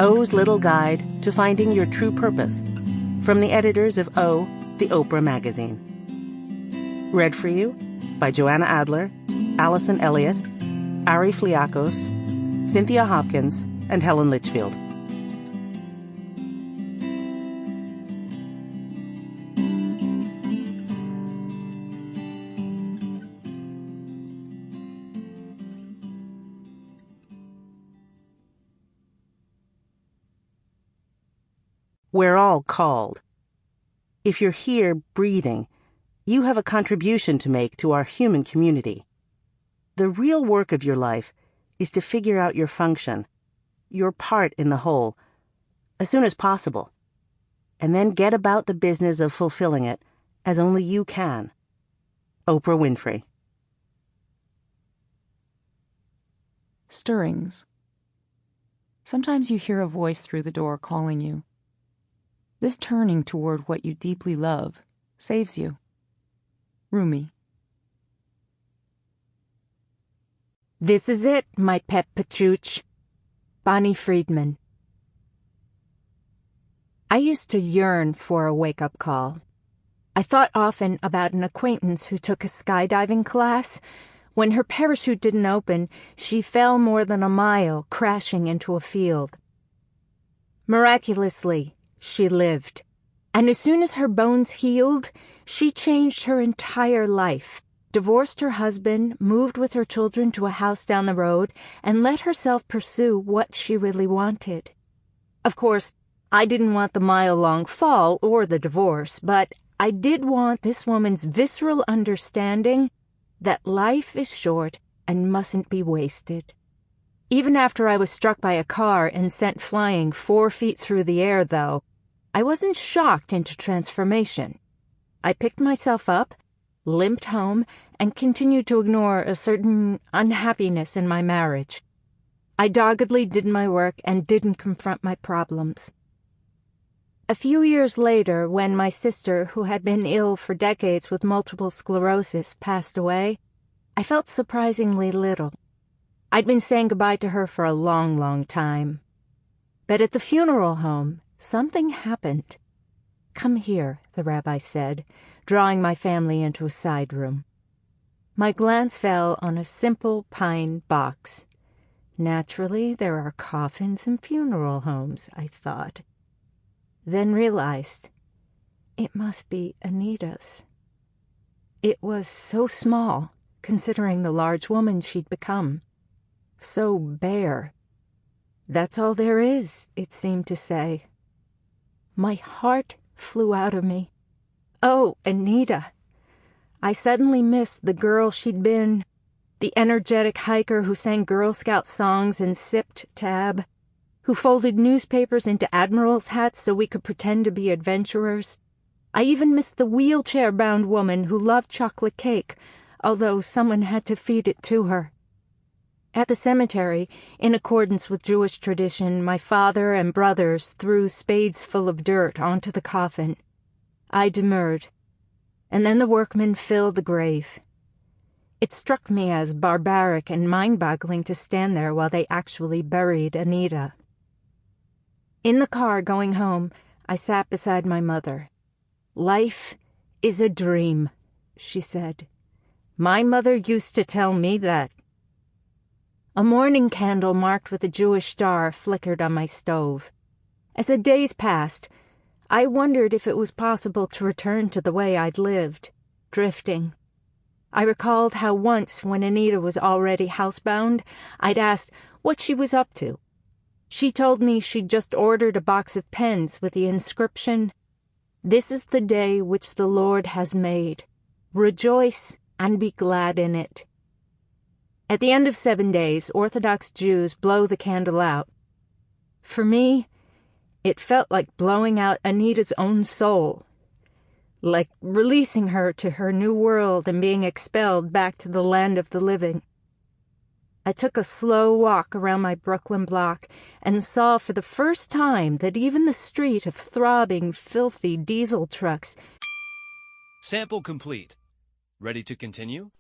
O's Little Guide to Finding Your True Purpose, from the editors of O, the Oprah magazine. Read for you by Joanna Adler, Alison, Eliot, Ari Fliakos, Cynthia Hopkins, and Helen Litchfield. We're all called. If you're here breathing, you have a contribution to make to our human community. The real work of your life is to figure out your function, your part in the whole, as soon as possible, and then get about the business of fulfilling it as only you can. Oprah Winfrey. Stirrings. Sometimes you hear a voice through the door calling you. This turning toward what you deeply love saves you. Rumi. This is it, my pet Petruch. Bonnie Friedman. I used to yearn for a wake-up call. I thought often about an acquaintance who took a skydiving class. When her parachute didn't open, she fell more than a mile, crashing into a field. Miraculously, she lived, and as soon as her bones healed, she changed her entire life, divorced her husband, moved with her children to a house down the road, and let herself pursue what she really wanted. Of course, I didn't want the mile-long fall or the divorce, but I did want this woman's visceral understanding that life is short and mustn't be wasted. Even after I was struck by a car and sent flying 4 feet through the air, though, I wasn't shocked into transformation. I picked myself up, limped home, and continued to ignore a certain unhappiness in my marriage. I doggedly did my work and didn't confront my problems. A few years later, when my sister, who had been ill for decades with multiple sclerosis, passed away, I felt surprisingly little. I'd been saying goodbye to her for a long, long time. But at the funeral home, something happened. Come here, the rabbi said, drawing my family into a side room. My glance fell on a simple pine box. Naturally, there are coffins in funeral homes, I thought. Then realized it must be Anita's. It was so small, considering the large woman she'd become. So bare. That's all there is, it seemed to say. My heart flew out of me. Oh, Anita. I suddenly missed the girl she'd been, the energetic hiker who sang Girl Scout songs and sipped tab, who folded newspapers into admiral's hats so we could pretend to be adventurers. I even missed the wheelchair-bound woman who loved chocolate cake, although someone had to feed it to her. At the cemetery, in accordance with Jewish tradition, my father and brothers threw spades full of dirt onto the coffin. I demurred, and then the workmen filled the grave. It struck me as barbaric and mind-boggling to stand there while they actually buried Anita. In the car going home, I sat beside my mother. "Life is a dream," she said. "My mother used to tell me that." A mourning candle marked with a Jewish star flickered on my stove. As the days passed, I wondered if it was possible to return to the way I'd lived, drifting. I recalled how once, when Anita was already housebound, I'd asked what she was up to. She told me she'd just ordered a box of pens with the inscription, "This is the day which the Lord has made. Rejoice and be glad in it." At the end of 7 days, Orthodox Jews blow the candle out. For me, it felt like blowing out Anita's own soul, like releasing her to her new world and being expelled back to the land of the living. I took a slow walk around my Brooklyn block and saw for the first time that even the street of throbbing, filthy diesel trucks... Sample complete. Ready to continue?